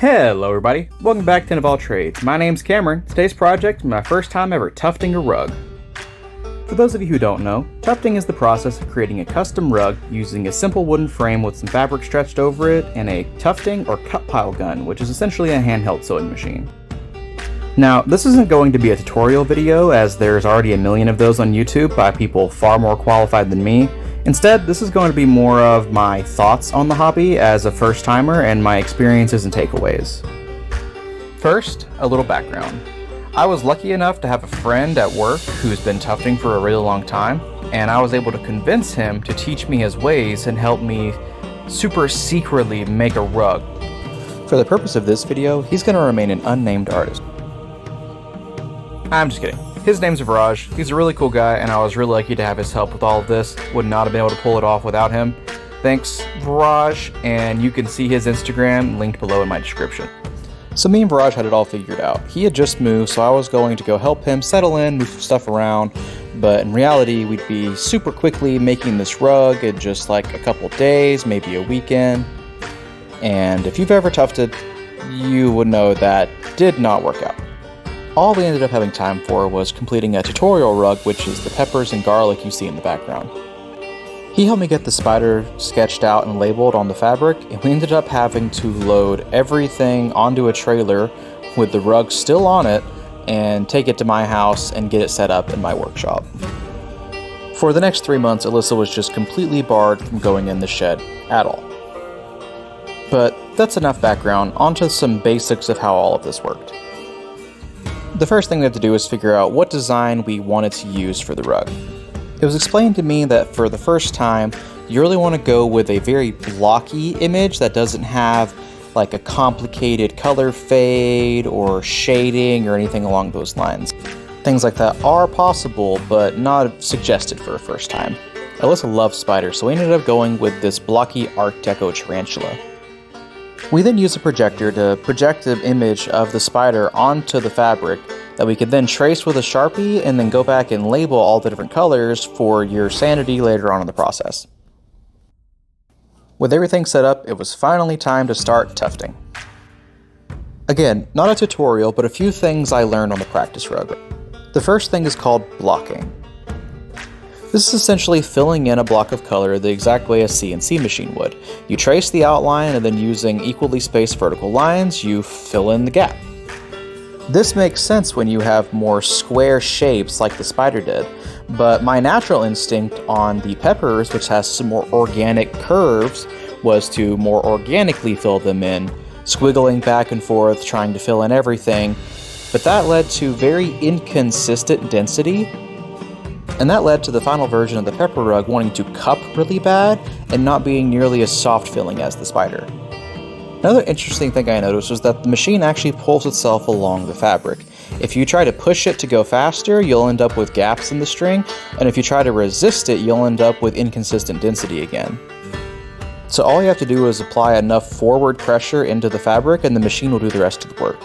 Hello everybody, welcome back to Ten of All Trades. My name's Cameron. Today's project is my first time ever tufting a rug. For those of you who don't know, tufting is the process of creating a custom rug using a simple wooden frame with some fabric stretched over it and a tufting or cut pile gun, which is essentially a handheld sewing machine. Now, this isn't going to be a tutorial video as there's already a million of those on YouTube by people far more qualified than me. Instead, this is going to be more of my thoughts on the hobby as a first-timer and my experiences and takeaways. First, a little background. I was lucky enough to have a friend at work who's been tufting for a really long time, and I was able to convince him to teach me his ways and help me super secretly make a rug. For the purpose of this video, he's going to remain an unnamed artist. I'm just kidding. His name's Viraj. He's a really cool guy, and I was really lucky to have his help with all of this. Would not have been able to pull it off without him. Thanks, Viraj, and you can see his Instagram linked below in my description. So me and Viraj had it all figured out. He had just moved, so I was going to go help him settle in, move stuff around, but in reality, we'd be super quickly making this rug in just like a couple days, maybe a weekend. And if you've ever tufted, you would know that did not work out. All we ended up having time for was completing a tutorial rug, which is the peppers and garlic you see in the background. He helped me get the spider sketched out and labeled on the fabric, and we ended up having to load everything onto a trailer with the rug still on it and take it to my house and get it set up in my workshop. For the next 3 months, Alyssa was just completely barred from going in the shed at all. But that's enough background, onto some basics of how all of this worked. The first thing we have to do is figure out what design we wanted to use for the rug. It was explained to me that for the first time, you really want to go with a very blocky image that doesn't have like a complicated color fade or shading or anything along those lines. Things like that are possible, but not suggested for a first time. Alyssa loves spiders, so we ended up going with this blocky Art Deco tarantula. We then used a projector to project the image of the spider onto the fabric that we could then trace with a Sharpie and then go back and label all the different colors for your sanity later on in the process. With everything set up, it was finally time to start tufting. Again, not a tutorial, but a few things I learned on the practice rug. The first thing is called blocking. This is essentially filling in a block of color the exact way a CNC machine would. You trace the outline and then using equally spaced vertical lines, you fill in the gap. This makes sense when you have more square shapes like the spider did, but my natural instinct on the peppers, which has some more organic curves, was to more organically fill them in, squiggling back and forth, trying to fill in everything, but that led to very inconsistent density. And that led to the final version of the pepper rug wanting to cup really bad and not being nearly as soft filling as the spider. Another interesting thing I noticed was that the machine actually pulls itself along the fabric. If you try to push it to go faster, you'll end up with gaps in the string, and if you try to resist it, you'll end up with inconsistent density again. So all you have to do is apply enough forward pressure into the fabric and the machine will do the rest of the work.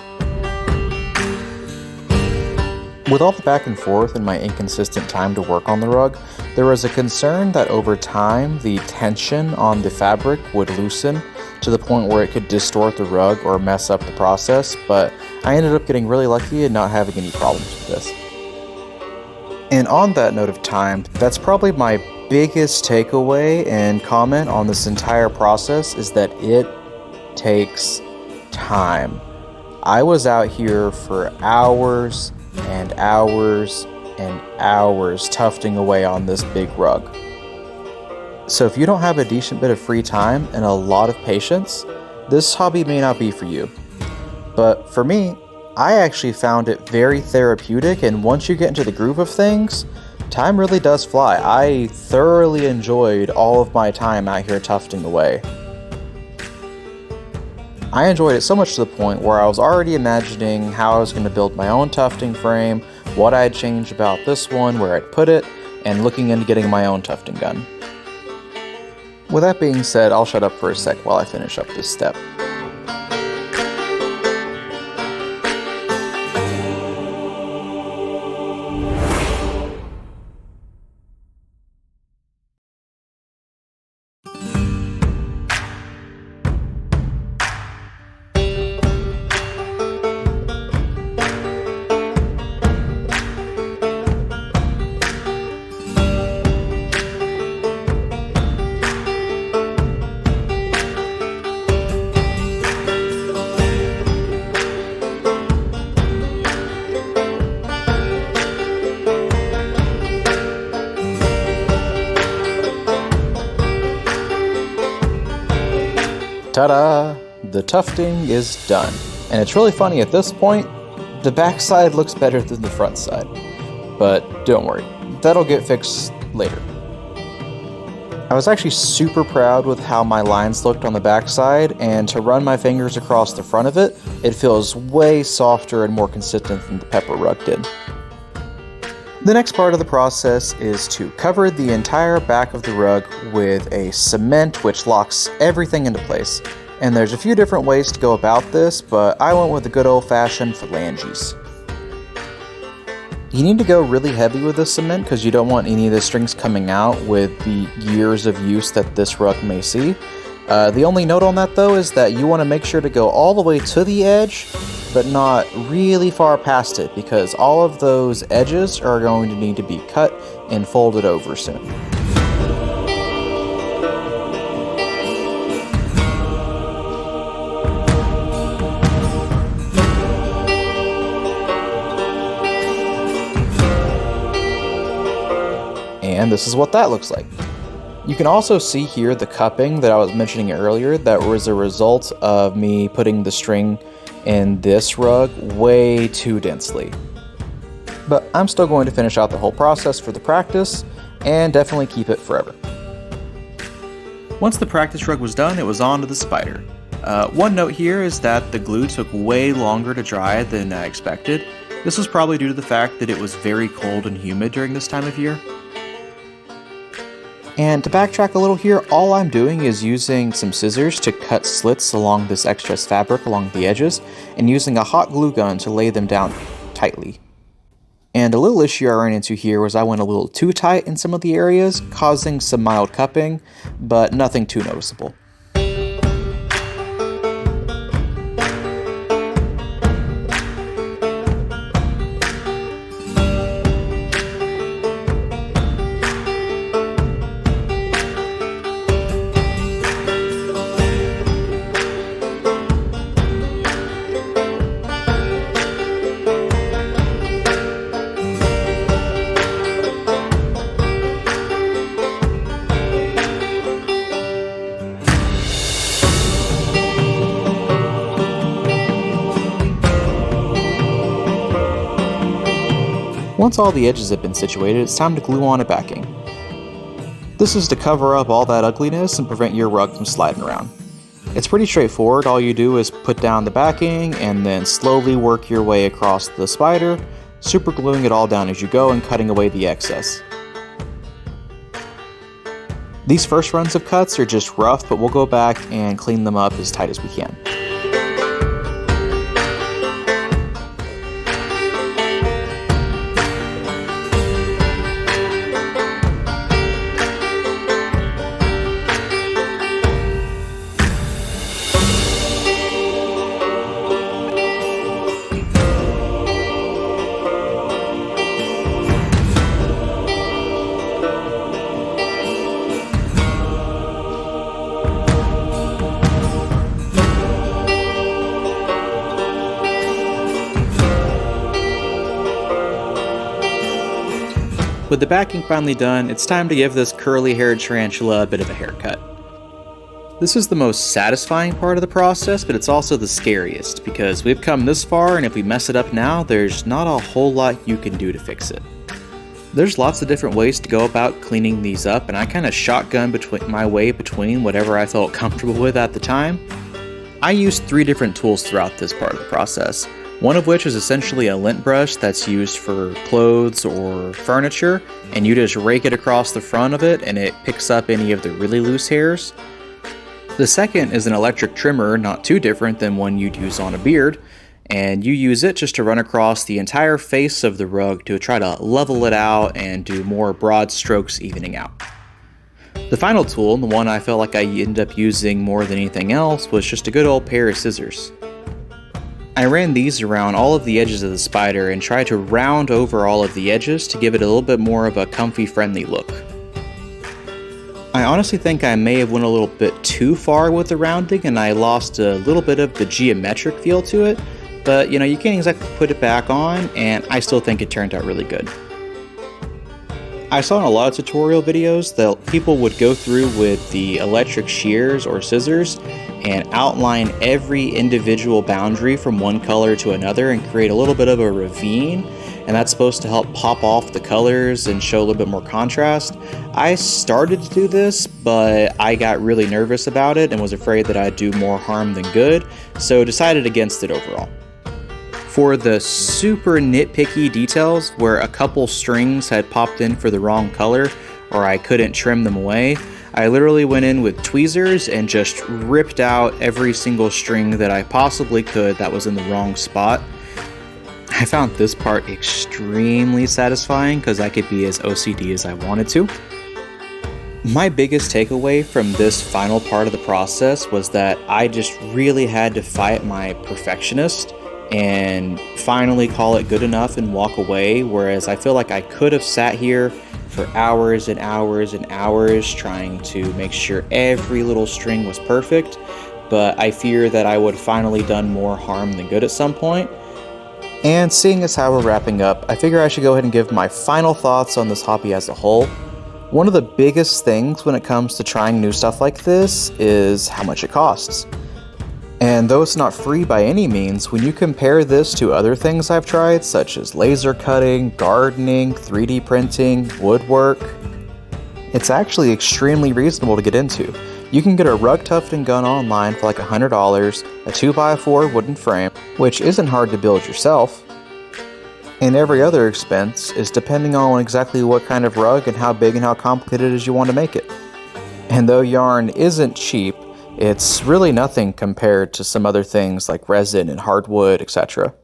With all the back and forth and my inconsistent time to work on the rug, there was a concern that over time the tension on the fabric would loosen to the point where it could distort the rug or mess up the process, but I ended up getting really lucky and not having any problems with this. And on that note of time, that's probably my biggest takeaway and comment on this entire process is that it takes time. I was out here for hours and hours and hours tufting away on this big rug. So if you don't have a decent bit of free time and a lot of patience, this hobby may not be for you. But for me, I actually found it very therapeutic, and once you get into the groove of things, time really does fly. I thoroughly enjoyed all of my time out here tufting away. I enjoyed it so much to the point where I was already imagining how I was going to build my own tufting frame, what I'd change about this one, where I'd put it, and looking into getting my own tufting gun. With that being said, I'll shut up for a sec while I finish up this step. Ta-da! The tufting is done. And it's really funny at this point, the back side looks better than the front side. But don't worry, that'll get fixed later. I was actually super proud with how my lines looked on the back side, and to run my fingers across the front of it, it feels way softer and more consistent than the pepper rug did. The next part of the process is to cover the entire back of the rug with a cement which locks everything into place. And there's a few different ways to go about this, but I went with the good old-fashioned phalanges. You need to go really heavy with this cement because you don't want any of the strings coming out with the years of use that this rug may see. The only note on that though is that you want to make sure to go all the way to the edge, but not really far past it, because all of those edges are going to need to be cut and folded over soon. And this is what that looks like. You can also see here the cupping that I was mentioning earlier that was a result of me putting the string in this rug way too densely. But I'm still going to finish out the whole process for the practice and definitely keep it forever. Once the practice rug was done, it was on to the spider. One note here is that the glue took way longer to dry than I expected. This was probably due to the fact that it was very cold and humid during this time of year. And to backtrack a little here, all I'm doing is using some scissors to cut slits along this excess fabric along the edges, and using a hot glue gun to lay them down tightly. And a little issue I ran into here was I went a little too tight in some of the areas, causing some mild cupping, but nothing too noticeable. Once all the edges have been situated, it's time to glue on a backing. This is to cover up all that ugliness and prevent your rug from sliding around. It's pretty straightforward. All you do is put down the backing and then slowly work your way across the spider, super gluing it all down as you go and cutting away the excess. These first runs of cuts are just rough, but we'll go back and clean them up as tight as we can. With the backing finally done, it's time to give this curly-haired tarantula a bit of a haircut. This is the most satisfying part of the process, but it's also the scariest, because we've come this far and if we mess it up now, there's not a whole lot you can do to fix it. There's lots of different ways to go about cleaning these up, and I kind of shotgun my way between whatever I felt comfortable with at the time. I used 3 different tools throughout this part of the process. One of which is essentially a lint brush that's used for clothes or furniture, and you just rake it across the front of it and it picks up any of the really loose hairs. The second is an electric trimmer, not too different than one you'd use on a beard, and you use it just to run across the entire face of the rug to try to level it out and do more broad strokes evening out. The final tool, and the one I felt like I ended up using more than anything else, was just a good old pair of scissors. I ran these around all of the edges of the spider and tried to round over all of the edges to give it a little bit more of a comfy, friendly look. I honestly think I may have went a little bit too far with the rounding and I lost a little bit of the geometric feel to it, but you can't exactly put it back on, and I still think it turned out really good. I saw in a lot of tutorial videos that people would go through with the electric shears or scissors and outline every individual boundary from one color to another and create a little bit of a ravine, and that's supposed to help pop off the colors and show a little bit more contrast. I started to do this, but I got really nervous about it and was afraid that I'd do more harm than good, so decided against it overall. For the super nitpicky details where a couple strings had popped in for the wrong color or I couldn't trim them away, I literally went in with tweezers and just ripped out every single string that I possibly could that was in the wrong spot. I found this part extremely satisfying because I could be as OCD as I wanted to. My biggest takeaway from this final part of the process was that I just really had to fight my perfectionist and finally call it good enough and walk away, whereas I feel like I could have sat here for hours and hours and hours trying to make sure every little string was perfect, but I fear that I would have finally done more harm than good at some point. And seeing as how we're wrapping up, I figure I should go ahead and give my final thoughts on this hobby as a whole. One of the biggest things when it comes to trying new stuff like this is how much it costs. And though it's not free by any means, when you compare this to other things I've tried, such as laser cutting, gardening, 3D printing, woodwork, it's actually extremely reasonable to get into. You can get a rug tufting gun online for like $100, a 2x4 wooden frame, which isn't hard to build yourself, and every other expense is depending on exactly what kind of rug and how big and how complicated it is you want to make it. And though yarn isn't cheap, it's really nothing compared to some other things like resin and hardwood, etc.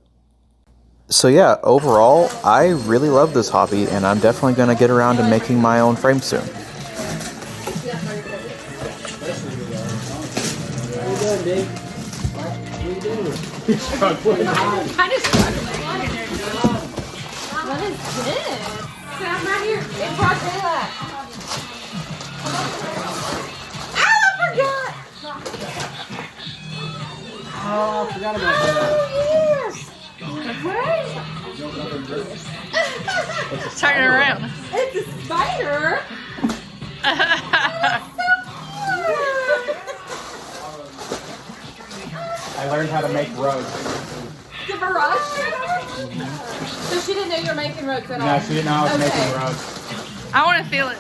So yeah, overall, I really love this hobby, and I'm definitely going to get around to making my own frame soon. How you doing, Dave? What are you doing? You're struggling. I'm kind of struggling. What is this? I'm right here. In broad daylight. Ow, I forgot! Oh, I forgot about that. Yes. Turn it around. It's a spider. I learned how to make rugs. The barrage? So she didn't know you were making rugs at all? No, she didn't know I was making rugs. I want to feel it.